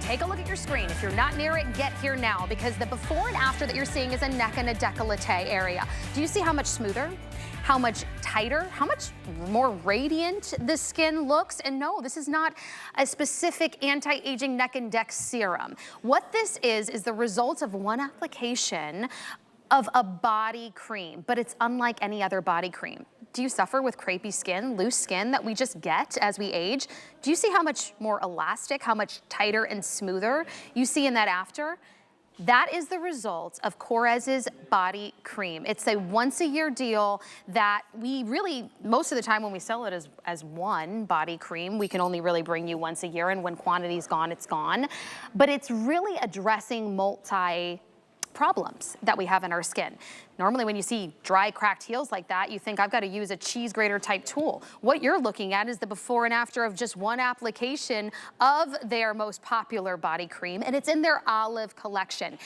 take a look at your screen. If you're not near it, get here now, because the before and after that you're seeing is a neck and a décolleté area. Do you see how much smoother, how much tighter, how much more radiant the skin looks? And no, this is not a specific anti-aging neck and deck serum. What this is the result of one application of a body cream, but it's unlike any other body cream. Do you suffer with crepey skin, loose skin that we just get as we age? Do you see how much more elastic, how much tighter and smoother you see in that after? That is the result of Korres' body cream. It's a once-a-year deal that we really, most of the time when we sell it as one body cream, we can only really bring you once a year, and when quantity's gone, it's gone. But it's really addressing problems that we have in our skin. Normally when you see dry, cracked heels like that, you think I've got to use a cheese grater type tool. What you're looking at is the before and after of just one application of their most popular body cream, and it's in their olive collection.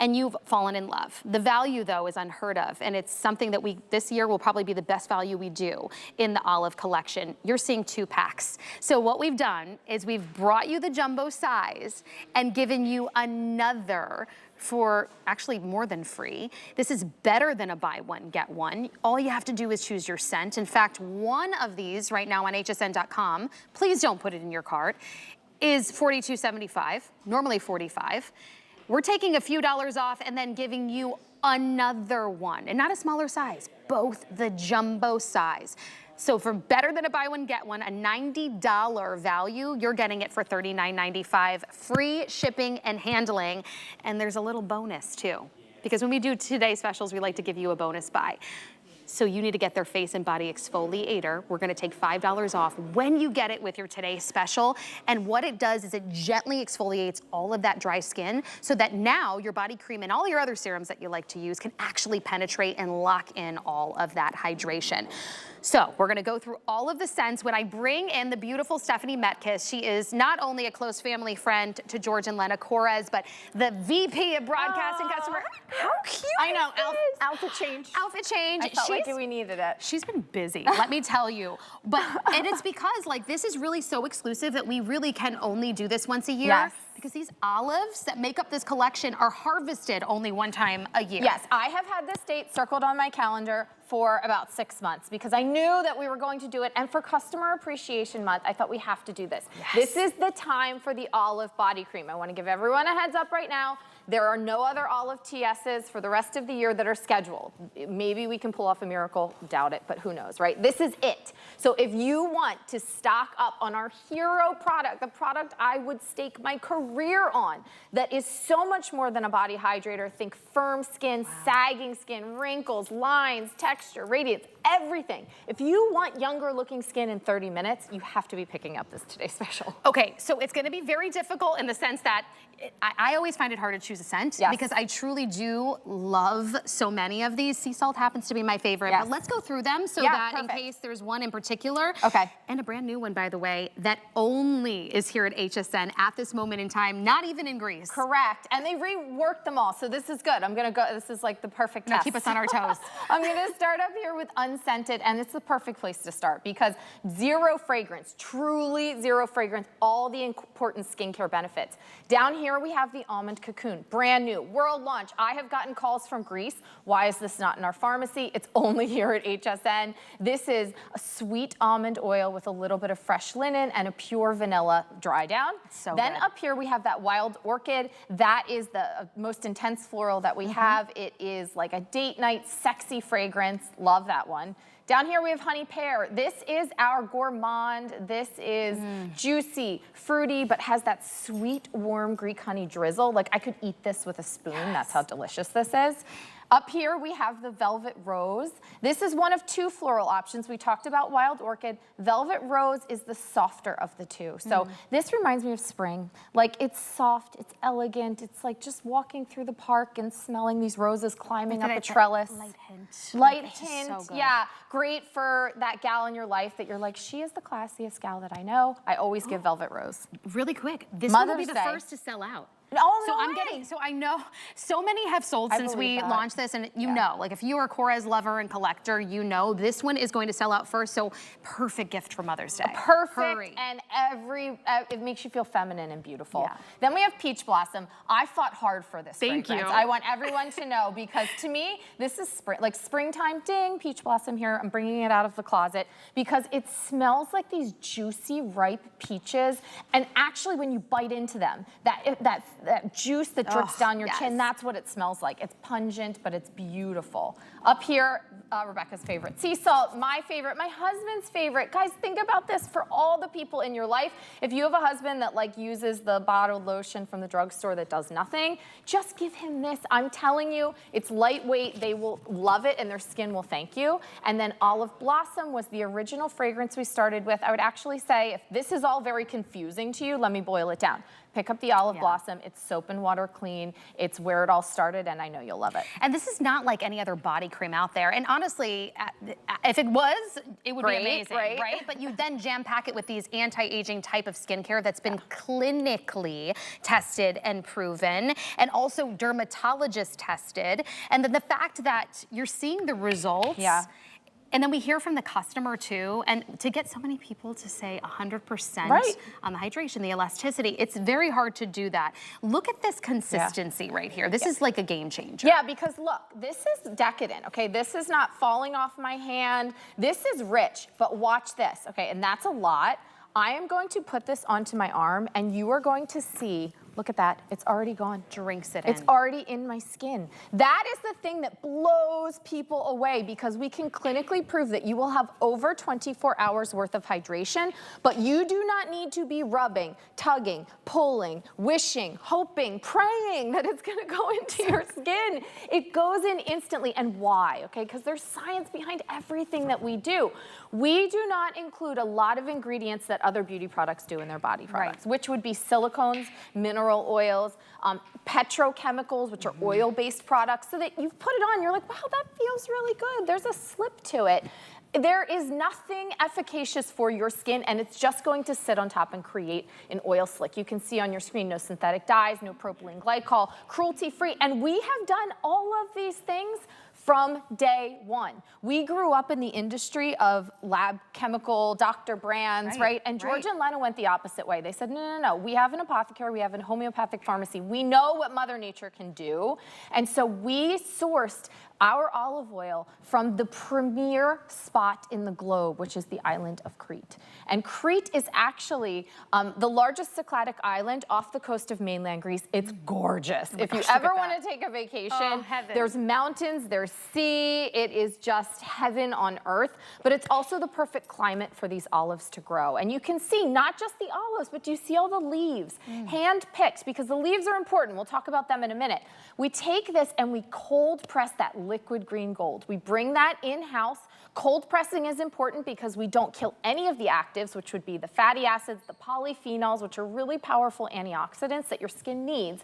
And you've fallen in love. The value though is unheard of, and it's something that this year will probably be the best value we do in the olive collection. You're seeing 2 packs. So what we've done is we've brought you the jumbo size and given you another for actually more than free. This is better than a buy one, get one. All you have to do is choose your scent. In fact, one of these right now on hsn.com, please don't put it in your cart, is $42.75, normally $45. We're taking a few dollars off and then giving you another one, and not a smaller size, both the jumbo size. So for better than a buy one, get one, a $90 value, you're getting it for $39.95, free shipping and handling. And there's a little bonus too, because when we do today's specials, we like to give you a bonus buy. So you need to get their face and body exfoliator. We're gonna take $5 off when you get it with your today's special. And what it does is it gently exfoliates all of that dry skin so that now your body cream and all your other serums that you like to use can actually penetrate and lock in all of that hydration. So we're gonna go through all of the scents. When I bring in the beautiful Stephanie Metcalf, she is not only a close family friend to George and Lena Korres, but the VP of Broadcasting Customer. How cute I know, is this? outfit change. Outfit change. I felt like we needed it. She's been busy, let me tell you. And it's because like this is really so exclusive that we really can only do this once a year. Yes. Because these olives that make up this collection are harvested only one time a year. Yes, I have had this date circled on my calendar for about 6 months because I knew that we were going to do it. And for Customer Appreciation Month, I thought we have to do this. Yes. This is the time for the olive body cream. I want to give everyone a heads up right now. There are no other olive TSs for the rest of the year that are scheduled. Maybe we can pull off a miracle, doubt it, but who knows, right? This is it. So if you want to stock up on our hero product, the product I would stake my career on, that is so much more than a body hydrator. Think firm skin, sagging skin, wrinkles, lines, texture, radiance, everything. If you want younger looking skin in 30 minutes, you have to be picking up this Today Special. Okay, so it's gonna be very difficult in the sense that I always find it hard to choose a scent because I truly do love so many of these. Sea salt happens to be my favorite, but let's go through them so that in case there's one in particular. Okay. And a brand new one, by the way, that only is here at HSN at this moment in time, not even in Greece. Correct, and they reworked them all, so this is good. I'm gonna go, this is like the perfect test. Keep us on our toes. I'm gonna start up here with unscented, and it's the perfect place to start because zero fragrance, truly zero fragrance, all the important skincare benefits. Down here we have the Almond Cocoon, brand new, world launch. I have gotten calls from Greece. Why is this not in our pharmacy? It's only here at HSN. This is a sweet almond oil with a little bit of fresh linen and a pure vanilla dry down. So then good. Up here we have that wild orchid. That is the most intense floral that we have. It is like a date night sexy fragrance. Love that one. Down here we have honey pear. This is our gourmand. This is juicy, fruity, but has that sweet, warm Greek honey drizzle. Like I could eat this with a spoon. That's how delicious this is. Up here we have the Velvet Rose. This is one of 2 floral options. We talked about Wild Orchid. Velvet Rose is the softer of the 2. So this reminds me of spring. Like it's soft, it's elegant. It's like just walking through the park and smelling these roses climbing up a trellis. Light hint. Light It's hint, so good. yeah. Great for that gal in your life that you're like, she is the classiest gal that I know. I always give Velvet Rose. Really quick, this one will be Mother's the Day. first to sell out. Oh, So no I'm way. getting, so I know so many have sold since we launched this, and you know, like if you're a Korres lover and collector, you know this one is going to sell out first, so perfect gift for Mother's Day. Perfect, Hurry. and it makes you feel feminine and beautiful. Yeah. Then we have Peach Blossom. I fought hard for this Thank fragrance. you. I want everyone to know, because to me, this is like springtime, ding, Peach Blossom here. I'm bringing it out of the closet because it smells like these juicy, ripe peaches, and actually when you bite into them, that juice that drips down your chin, that's what it smells like. It's pungent, but it's beautiful. Up here, Rebecca's favorite sea salt, my favorite, my husband's favorite. Guys, think about this for all the people in your life. If you have a husband that like uses the bottled lotion from the drugstore that does nothing, just give him this. I'm telling you, it's lightweight. They will love it and their skin will thank you. And then Olive Blossom was the original fragrance we started with. I would actually say, if this is all very confusing to you, let me boil it down. Pick up the Olive Blossom. It's soap and water clean. It's where it all started, and I know you'll love it. And this is not like any other body cream out there. And honestly, if it was, it would be amazing, right? But you then jam pack it with these anti-aging type of skincare that's been clinically tested and proven, and also dermatologist tested. And then the fact that you're seeing the results. And then we hear from the customer too, and to get so many people to say 100% on the hydration, the elasticity, it's very hard to do that. Look at this consistency right here. This is like a game changer. Yeah, because look, this is decadent, okay? This is not falling off my hand. This is rich, but watch this, okay? And that's a lot. I am going to put this onto my arm, and you are going to see, look at that, it's already gone. Drinks it in. It's already in my skin. That is the thing that blows people away, because we can clinically prove that you will have over 24 hours worth of hydration, but you do not need to be rubbing, tugging, pulling, wishing, hoping, praying that it's gonna go into your skin. It goes in instantly. And why? Okay, because there's science behind everything that we do. We do not include a lot of ingredients that other beauty products do in their body products, which would be silicones, mineral oils, petrochemicals, which are oil-based products, so that you've put it on, you're like, wow, that feels really good. There's a slip to it. There is nothing efficacious for your skin, and it's just going to sit on top and create an oil slick. You can see on your screen, no synthetic dyes, no propylene glycol, cruelty-free, and we have done all of these things from day one. We grew up in the industry of lab chemical, doctor brands, right? And George and Lena went the opposite way. They said, no, no, no, we have an apothecary, we have a homeopathic pharmacy. We know what Mother Nature can do. And so we sourced our olive oil from the premier spot in the globe, which is the island of Crete. And Crete is actually the largest Cycladic island off the coast of mainland Greece. It's gorgeous. If you ever want to take a vacation, there's mountains, there's sea. It is just heaven on earth. But it's also the perfect climate for these olives to grow. And you can see not just the olives, but you see all the leaves, hand-picked, because the leaves are important. We'll talk about them in a minute. We take this and we cold press that liquid green gold. We bring that in-house. Cold pressing is important because we don't kill any of the actives, which would be the fatty acids, the polyphenols, which are really powerful antioxidants that your skin needs.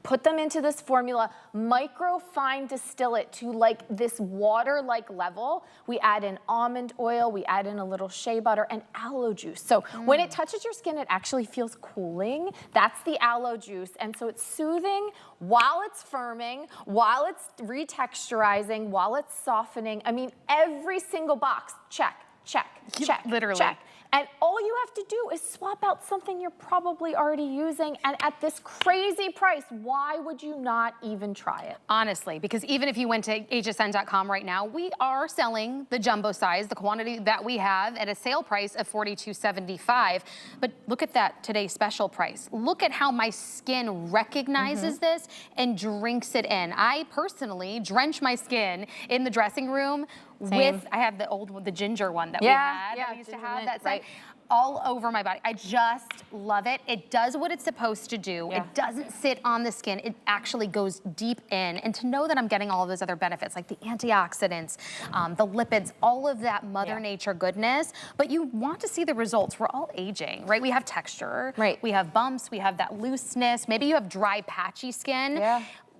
Put them into this formula, micro-fine distill it to like this water-like level. We add in almond oil, we add in a little shea butter, and aloe juice. So when it touches your skin, it actually feels cooling. That's the aloe juice. And so it's soothing while it's firming, while it's retexturizing, while it's softening. I mean, every single box, check, check, check, literally. check. And all you have to do is swap out something you're probably already using, and at this crazy price, why would you not even try it? Honestly, because even if you went to hsn.com right now, we are selling the jumbo size, the quantity that we have, at a sale price of $42.75. But look at that today's special price. Look at how my skin recognizes this and drinks it in. I personally drench my skin in the dressing room with, I have the ginger one that we had, that we used to have, that scent, all over my body. I just love it. It does what it's supposed to do. It doesn't sit on the skin. It actually goes deep in. And to know that I'm getting all of those other benefits, like the antioxidants, the lipids, all of that Mother Nature goodness, but you want to see the results. We're all aging, right? We have texture, we have bumps, we have that looseness. Maybe you have dry, patchy skin.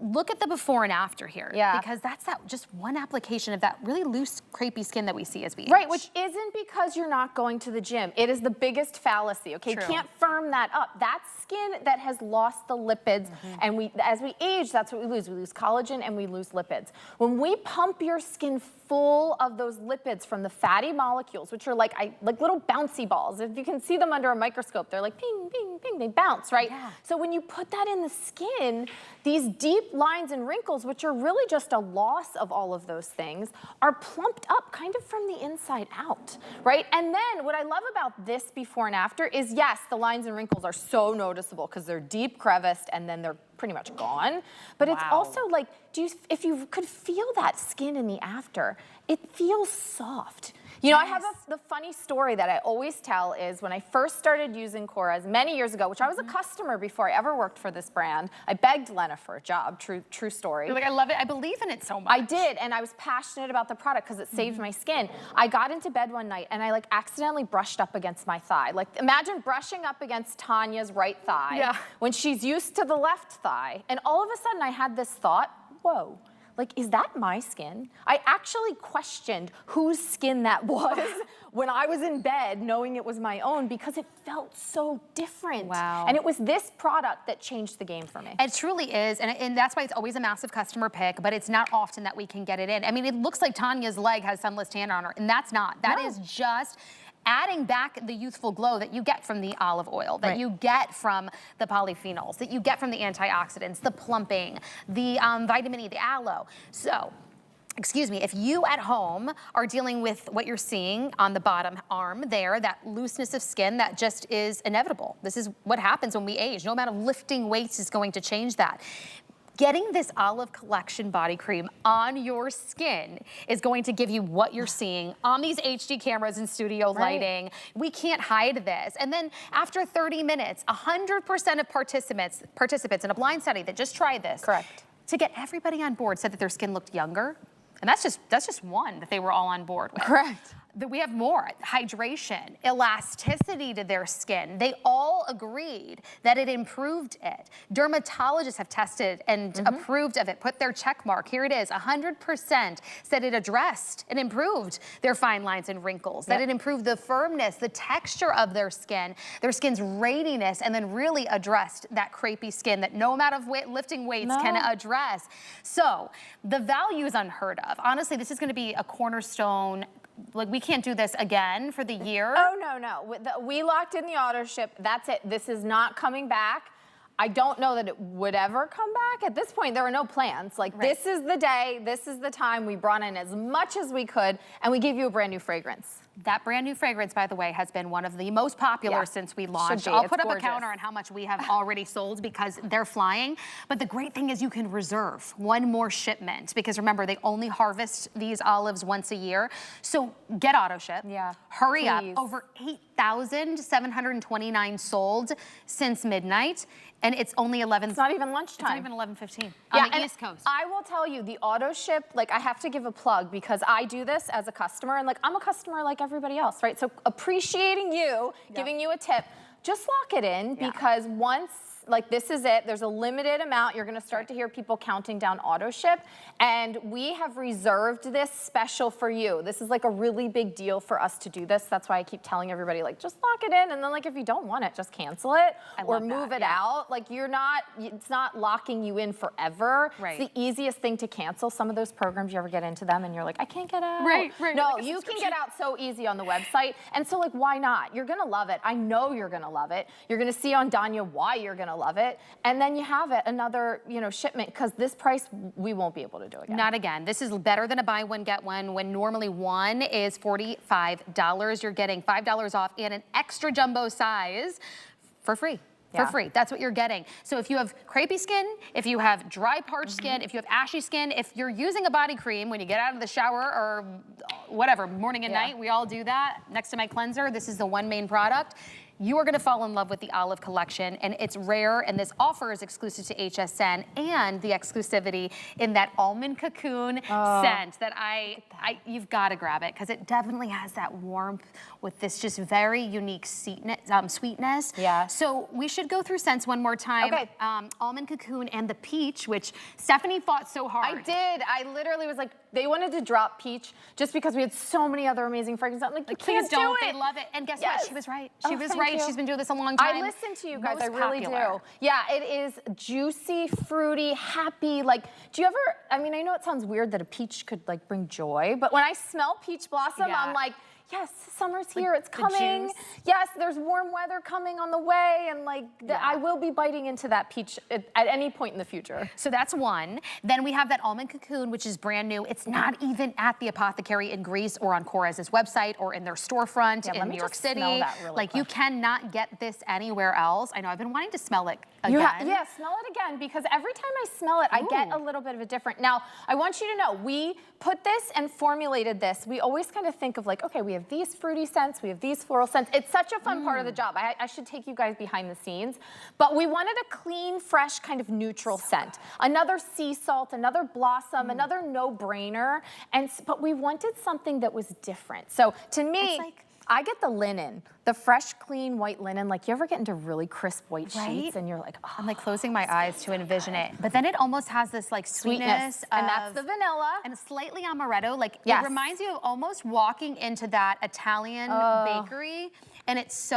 look at the before and after here. Yeah. Because that's that just one application of that really loose, crepey skin that we see as we age. Right, which isn't because you're not going to the gym. It is the biggest fallacy, okay? True. You can't firm that up. That's skin that has lost the lipids, and as we age, that's what we lose. We lose collagen and we lose lipids. When we pump your skin full of those lipids from the fatty molecules, which are like little bouncy balls. If you can see them under a microscope, they're like ping, ping, ping, they bounce, right? Yeah. So when you put that in the skin, these deep lines and wrinkles, which are really just a loss of all of those things, are plumped up kind of from the inside out, right? And then what I love about this before and after is, yes, the lines and wrinkles are so noticeable because they're deep creviced and then they're pretty much gone. But it's also like, if you could feel that skin in the after, it feels soft. You know, I have the funny story that I always tell is when I first started using Korres many years ago, which I was a customer before I ever worked for this brand. I begged Lena for a job, true story. You're like, I love it, I believe in it so much. I did, and I was passionate about the product because it saved my skin. I got into bed one night and I like accidentally brushed up against my thigh. Like imagine brushing up against Tanya's right thigh when she's used to the left thigh. And all of a sudden I had this thought, whoa. Like, is that my skin? I actually questioned whose skin that was when I was in bed knowing it was my own because it felt so different. Wow. And it was this product that changed the game for me. It truly is, and that's why it's always a massive customer pick, but it's not often that we can get it in. I mean, it looks like Tanya's leg has sunless tan on her, and that's not. That is just adding back the youthful glow that you get from the olive oil, that you get from the polyphenols, that you get from the antioxidants, the plumping, the vitamin E, the aloe. So, excuse me, if you at home are dealing with what you're seeing on the bottom arm there, that looseness of skin, that just is inevitable. This is what happens when we age. No amount of lifting weights is going to change that. Getting this Olive Collection body cream on your skin is going to give you what you're seeing on these HD cameras and studio lighting. We can't hide this. And then after 30 minutes, 100% of participants in a blind study that just tried this, to get everybody on board said that their skin looked younger. And that's just one that they were all on board with. That we have more, hydration, elasticity to their skin. They all agreed that it improved it. Dermatologists have tested and approved of it, put their check mark. Here it is, 100% said it addressed and improved their fine lines and wrinkles, that it improved the firmness, the texture of their skin's radiance, and then really addressed that crepey skin that no amount of lifting weights can address. So the value is unheard of. Honestly, this is gonna be a cornerstone. Like, we can't do this again for the year. Oh, no. We locked in the AutoShip. That's it. This is not coming back. I don't know that it would ever come back. At this point, there are no plans. Like, this is the day, this is the time. We brought in as much as we could, and we gave you a brand new fragrance. That brand new fragrance, by the way, has been one of the most popular since we launched. I'll put up a counter on how much we have already sold because they're flying. But the great thing is you can reserve one more shipment because remember, they only harvest these olives once a year. So get AutoShip. Hurry up. Over 8,729 sold since midnight. And it's only 11. It's not even lunchtime. It's not even 11:15 on the East Coast. I will tell you, the AutoShip, like, I have to give a plug because I do this as a customer, and like, I'm a customer like everybody else, right? So appreciating you, giving you a tip, just lock it in because once, like, this is it. There's a limited amount. You're going to start to hear people counting down AutoShip. And we have reserved this special for you. This is like a really big deal for us to do this. That's why I keep telling everybody, like, just lock it in. And then, like, if you don't want it, just cancel it or move it out. Like, it's not locking you in forever. It's the easiest thing to cancel. Some of those programs, you ever get into them and you're like, I can't get out. No, like you can get out so easy on the website. And so, like, why not? You're going to love it. I know you're going to love it. You're going to see on Danya why you're going to love it, and then you have it another shipment because this price we won't be able to do again. Not again. This is better than a buy one get one when normally one is $45. You're getting $5 off and an extra jumbo size for free. For free. That's what you're getting. So if you have crepey skin, if you have dry parched skin, if you have ashy skin, if you're using a body cream when you get out of the shower or whatever, morning and night, we all do that. Next to my cleanser, this is the one main product. you are gonna fall in love with the Olive collection, and it's rare, and this offer is exclusive to HSN, and the exclusivity in that Almond Cocoon scent that you've gotta grab it, because it definitely has that warmth with this just very unique sweetness. Yeah. So we should go through scents one more time. Okay. Almond Cocoon and the Peach, which Stephanie fought so hard. I did. I literally was like, they wanted to drop Peach just because we had so many other amazing fragrances. I'm like, you can't do it. They love it. And guess what? She was right. She was right. You. She's been doing this a long time. I listen to you guys. I really do. Yeah, it is juicy, fruity, happy. Like, do you ever, I mean, I know it sounds weird that a peach could like bring joy, but when I smell peach blossom, I'm like, yes, summer's here, it's coming. Yes, there's warm weather coming on the way, and like, I will be biting into that peach at any point in the future. So that's one. Then we have that Almond Cocoon, which is brand new. It's not even at the apothecary in Greece or on Korres' website or in their storefront in New York City. Like, you cannot get this anywhere else. I know, I've been wanting to smell it again. Yeah, smell it again, because every time I smell it, I get a little bit of a different. Now, I want you to know, we put this and formulated this. We always kind of think of like, okay, we have these fruity scents, we have these floral scents. It's such a fun part of the job. I should take you guys behind the scenes. But we wanted a clean, fresh, kind of neutral scent. Another sea salt, another blossom, another no-brainer. But we wanted something that was different. So to me, I get the linen, the fresh, clean white linen. Like, you ever get into really crisp white sheets and you're like, oh, I'm like closing my eyes to envision it. But then it almost has this like sweetness and that's the vanilla. And slightly amaretto. Like, it reminds you of almost walking into that Italian bakery. And it's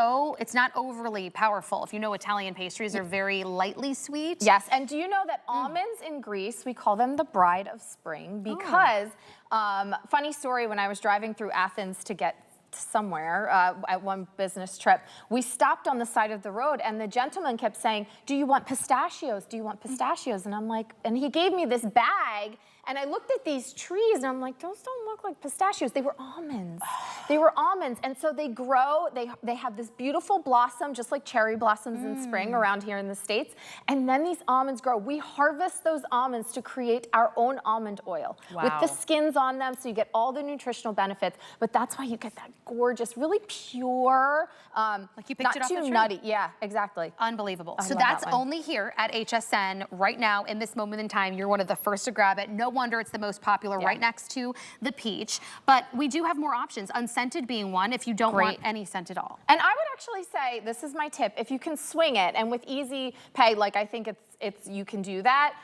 not overly powerful. If you know, Italian pastries are very lightly sweet. Yes, and do you know that almonds in Greece, we call them the bride of spring, because, funny story, when I was driving through Athens to get somewhere at one business trip, we stopped on the side of the road, and the gentleman kept saying, do you want pistachios? Do you want pistachios? And I'm like, and he gave me this bag, and I looked at these trees, and I'm like, those don't look like pistachios. They were almonds. They were almonds, and so they grow. They have this beautiful blossom, just like cherry blossoms in spring around here in the States, and then these almonds grow. We harvest those almonds to create our own almond oil with the skins on them, so you get all the nutritional benefits, but that's why you get that gorgeous, really pure, like you picked it off the tree. Not too nutty. Yeah, exactly. Unbelievable. So that's only here at HSN right now in this moment in time. You're one of the first to grab it. No wonder it's the most popular, right next to the peach. But we do have more options, unscented being one, if you don't want any scent at all. And I would actually say, this is my tip, if you can swing it, and with easy pay, like I think you can do that,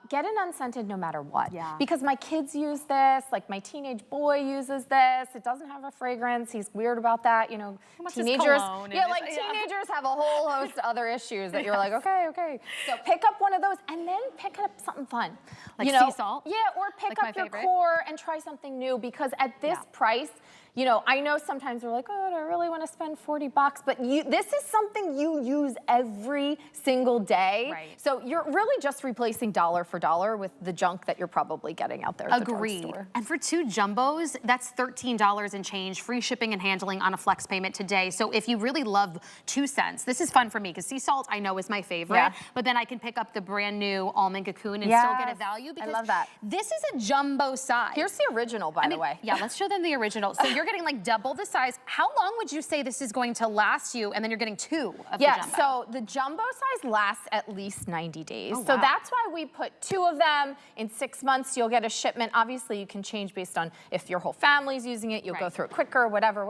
get an unscented no matter what. Because my kids use this, like my teenage boy uses this. It doesn't have a fragrance. He's weird about that, you know. Teenagers, teenagers have a whole host of other issues that you're like, okay. So pick up one of those, and then pick up something fun. Like sea salt? Yeah, or pick up your core and try something new, because at this price, you know, I know sometimes we're like, oh, do I really want to spend 40 bucks? But this is something you use every single day. So you're really just replacing dollar for dollar with the junk that you're probably getting out there at the drugstore. And for 2 jumbos, that's $13 and change, free shipping and handling on a flex payment today. So if you really love 2 scents, this is fun for me, because sea salt I know is my favorite, but then I can pick up the brand new Almond Cocoon and still get a value, because I love that. This is a jumbo size. Here's the original, by the way. Yeah, let's show them the original. So you're getting like double the size. How long would you say this is going to last you? And then you're getting 2 of the jumbo. So the jumbo size lasts at least 90 days. So that's why we put 2 of them. In 6 months, you'll get a shipment. Obviously, you can change based on if your whole family's using it, you'll go through it quicker, whatever.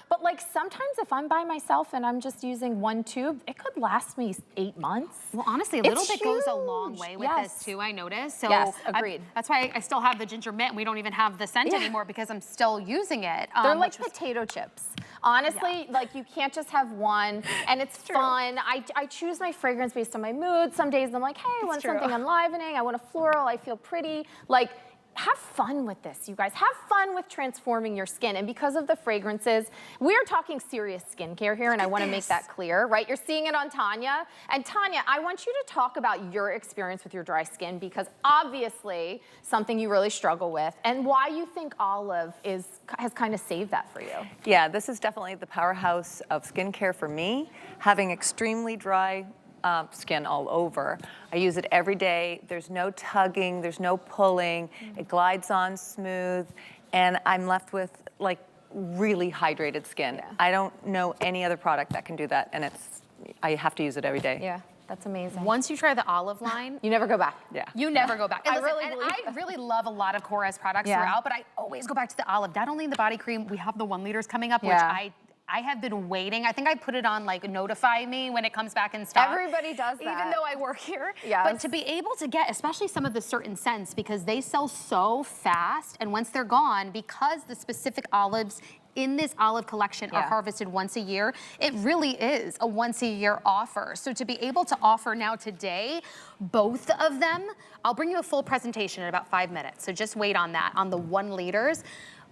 But like, sometimes if I'm by myself and I'm just using 1 tube, it could last me 8 months. Well, honestly, a little bit goes a long way with this too, I noticed. So agreed. That's why I still have the ginger mint. We don't even have the scent anymore, because I'm still using it. They're like potato chips. Honestly, like, you can't just have one, and it's fun. I choose my fragrance based on my mood. Some days I'm like, hey, I want something enlivening. I want a floral. I feel pretty. Like, have fun with this, you guys. Have fun with transforming your skin. And because of the fragrances, we're talking serious skincare here, and I want to make that clear, right? You're seeing it on Tanya. And Tanya, I want you to talk about your experience with your dry skin, because obviously something you really struggle with, and why you think Olive has kind of saved that for you. Yeah, this is definitely the powerhouse of skincare for me. Having extremely dry skin all over. I use it every day. There's no tugging, there's no pulling. It glides on smooth, and I'm left with like really hydrated skin. Yeah. I don't know any other product that can do that, and I have to use it every day. Yeah, that's amazing. Once you try the olive line, You never go back. Yeah. you never go back. And I listen, really and believe I really love a lot of Korres products Yeah. throughout, but I always go back to the olive. Not only in the body cream, we have the 1 liters coming up, which Yeah. I have been waiting. I think I put it on like notify me when it comes back in stock. Everybody does that. Even though I work here. Yes. But to be able to get, especially some of the certain scents, because they sell so fast, and once they're gone, because the specific olives in this olive collection are Yeah. harvested once a year, it really is a once a year offer. So to be able to offer now today, both of them, I'll bring you a full presentation in about 5 minutes. So just wait on that, on the 1 liters.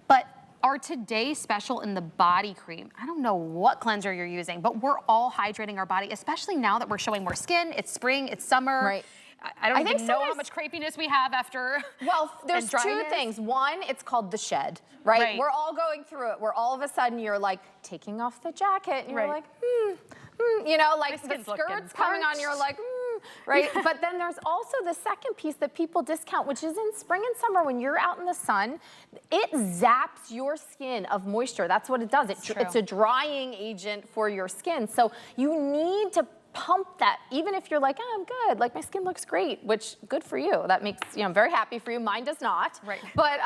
But our today special in the body cream, I don't know what cleanser you're using, but we're all hydrating our body, especially now that we're showing more skin. It's spring, it's summer. Right. I don't I think even know how sometimes- much crepiness we have after. Well, there's and two dryness. things. One, it's called the shed, right? Right. We're all going through it, where all of a sudden you're like taking off the jacket and you're Right. like, you know, like the skin's looking skirt's coming on, parched. you're like, right? But then there's also the second piece that people discount, which is in spring and summer when you're out in the sun, it zaps your skin of moisture. That's what it does. It's a drying agent for your skin. So you need to pump that, even if you're like, oh, I'm good, like my skin looks great, which good for you. That makes, you know, I'm very happy for you. Mine does not. Right. But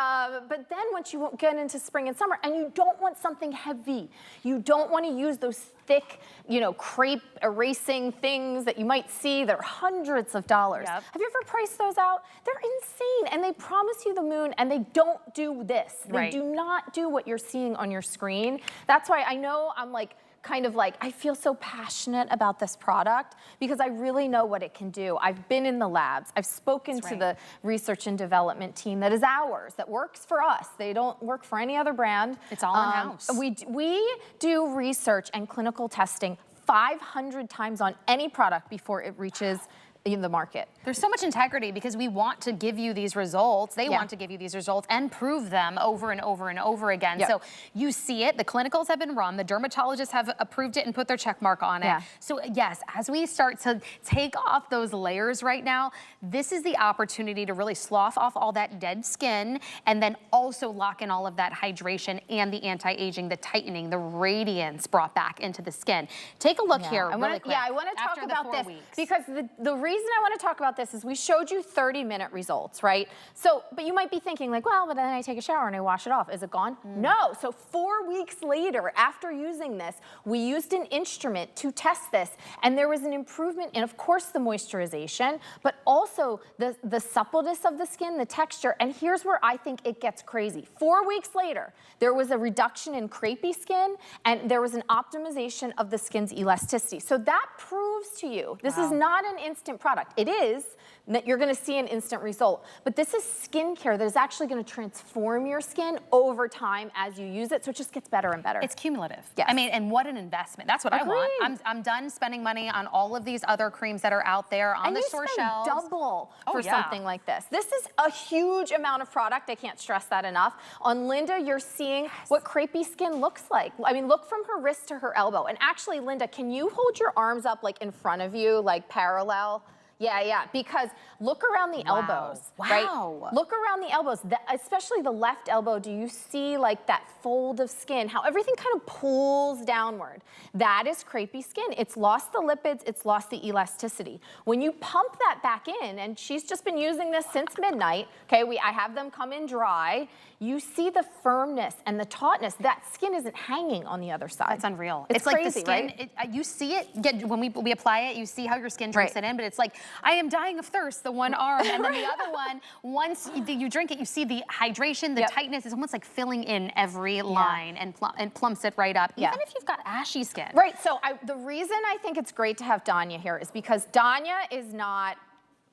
then once you get into spring and summer, and you don't want something heavy, you don't want to use those thick, you know, crepe erasing things that you might see that are hundreds of dollars. Yep. Have you ever priced those out? They're insane, and they promise you the moon, and they don't do this. They Right. do not do what you're seeing on your screen. That's why I know I'm like, kind of like, I feel so passionate about this product because I really know what it can do. I've been in the labs. I've spoken to the research and development team that is ours, that works for us. They don't work for any other brand. It's all in-house. We do research and clinical testing 500 times on any product before it reaches in the market. There's so much integrity because we want to give you these results. They want to give you these results and prove them over and over and over again. Yep. So you see it, the clinicals have been run, the dermatologists have approved it and put their check mark on it. Yeah. So yes, as we start to take off those layers right now, this is the opportunity to really slough off all that dead skin and then also lock in all of that hydration and the anti-aging, the tightening, the radiance brought back into the skin. Take a look here really quick. Yeah, I want to talk After the about 4 this weeks. because the reason I want to talk about this is we showed you 30-minute results, right? So, but you might be thinking like, well, but then I take a shower and I wash it off. Is it gone? No. So 4 weeks later, after using this, we used an instrument to test this, and there was an improvement in, of course, the moisturization, but also the suppleness of the skin, the texture. And here's where I think it gets crazy. 4 weeks later, there was a reduction in crepey skin, and there was an optimization of the skin's elasticity. So that proves to you, this is not an instant product. It is, that you're gonna see an instant result, but this is skincare that is actually gonna transform your skin over time as you use it, so it just gets better and better. It's cumulative. Yes. I mean, and what an investment. That's what I want. Agreed. I'm done spending money on all of these other creams that are out there on the store shelves. And you spend double for yeah. something like this. This is a huge amount of product. I can't stress that enough. On Linda, you're seeing what crepey skin looks like. I mean, look from her wrist to her elbow. And actually, Linda, can you hold your arms up like in front of you, like parallel? Yeah, because look around the elbows, right? Look around the elbows, especially the left elbow. Do you see like that fold of skin, how everything kind of pulls downward? That is crepey skin. It's lost the lipids, it's lost the elasticity. When you pump that back in, and she's just been using this since midnight, okay, I have them come in dry, you see the firmness and the tautness. That skin isn't hanging on the other side. That's unreal. It's like crazy, the skin, right? you see it, when we apply it, you see how your skin drinks it in, but it's like, I am dying of thirst, the one arm, and then the other one, once you drink it, you see the hydration, the tightness, it's almost like filling in every line and plumps it right up, even if you've got ashy skin. Right, so the reason I think it's great to have Danya here is because Danya is not,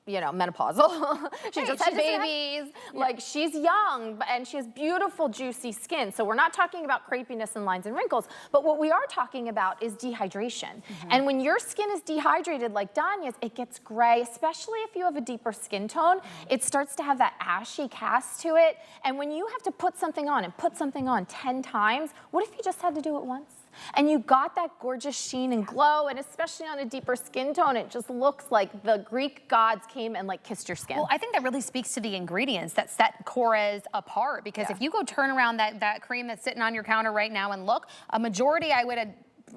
you know, menopausal. She just had babies. Like, she's young, and she has beautiful, juicy skin. So we're not talking about crepiness and lines and wrinkles, but what we are talking about is dehydration. And when your skin is dehydrated like Danya's, it gets gray, especially if you have a deeper skin tone. It starts to have that ashy cast to it. And when you have to put something on and put something on 10 times, what if you just had to do it once? And you got that gorgeous sheen and glow, and especially on a deeper skin tone, it just looks like the Greek gods came and like kissed your skin. Well, I think that really speaks to the ingredients that set Korres apart, because if you go turn around that cream that's sitting on your counter right now and look, a majority, I would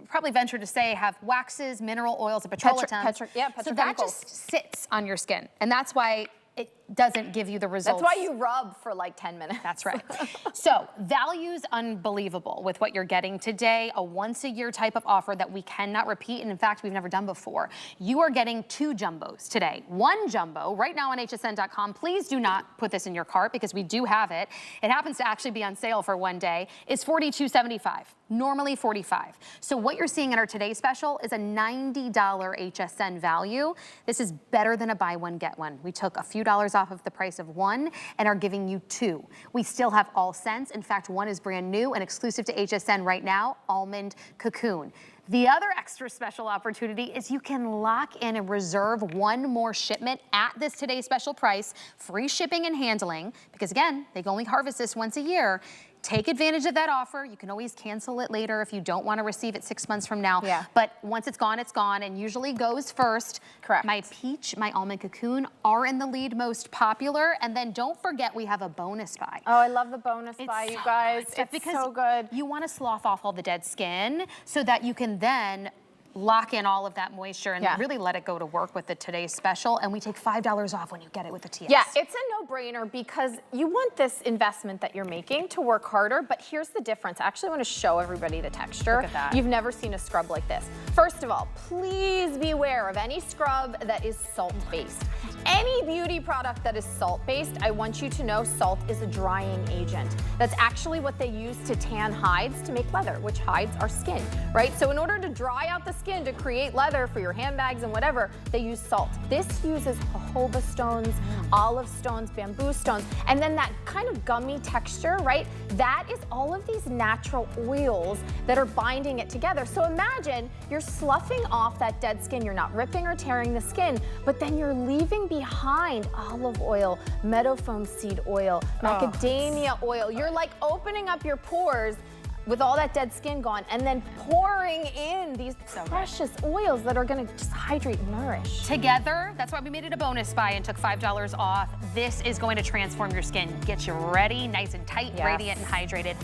probably venture to say, have waxes, mineral oils, and petrolatum. So that just sits on your skin, and that's why it doesn't give you the results. That's why you rub for like 10 minutes. That's right. So value's unbelievable with what you're getting today, a once-a-year type of offer that we cannot repeat, and in fact, we've never done before. You are getting 2 jumbos today. 1 jumbo right now on hsn.com. Please do not put this in your cart because we do have it. It happens to actually be on sale for one day. It's $42.75. Normally $45. So what you're seeing in our Today Special is a $90 HSN value. This is better than a buy one, get one. We took a few dollars off of the price of 1 and are giving you 2. We still have all scents. In fact, 1 is brand new and exclusive to HSN right now, Almond Cocoon. The other extra special opportunity is you can lock in and reserve 1 more shipment at this Today Special price, free shipping and handling, because again, they only harvest this once a year. Take advantage of that offer. You can always cancel it later if you don't want to receive it 6 months from now. But once it's gone, and usually goes first. Correct. My peach, my almond cocoon are in the lead most popular. And then don't forget we have a bonus buy. Oh, I love the bonus buy, you guys. It's so good. You want to slough off all the dead skin so that you can then lock in all of that moisture and really let it go to work with the Today Special. And we take $5 off when you get it with the TS. Yeah, it's a no-brainer because you want this investment that you're making to work harder, but here's the difference. I actually want to show everybody the texture. Look at that. You've never seen a scrub like this. First of all, please beware of any scrub that is salt-based. Any beauty product that is salt-based, I want you to know salt is a drying agent. That's actually what they use to tan hides to make leather, which hides our skin, right? So in order to dry out the skin to create leather for your handbags and whatever, they use salt. This uses jojoba stones, olive stones, bamboo stones, and then that kind of gummy texture, right? That is all of these natural oils that are binding it together. So imagine you're sloughing off that dead skin. You're not ripping or tearing the skin, but then you're leaving behind olive oil, meadow foam seed oil, macadamia oil. You're like opening up your pores with all that dead skin gone, and then pouring in these precious oils that are gonna just hydrate and nourish. Together, that's why we made it a bonus buy and took $5 off. This is going to transform your skin, get you ready, nice and tight, radiant and hydrated.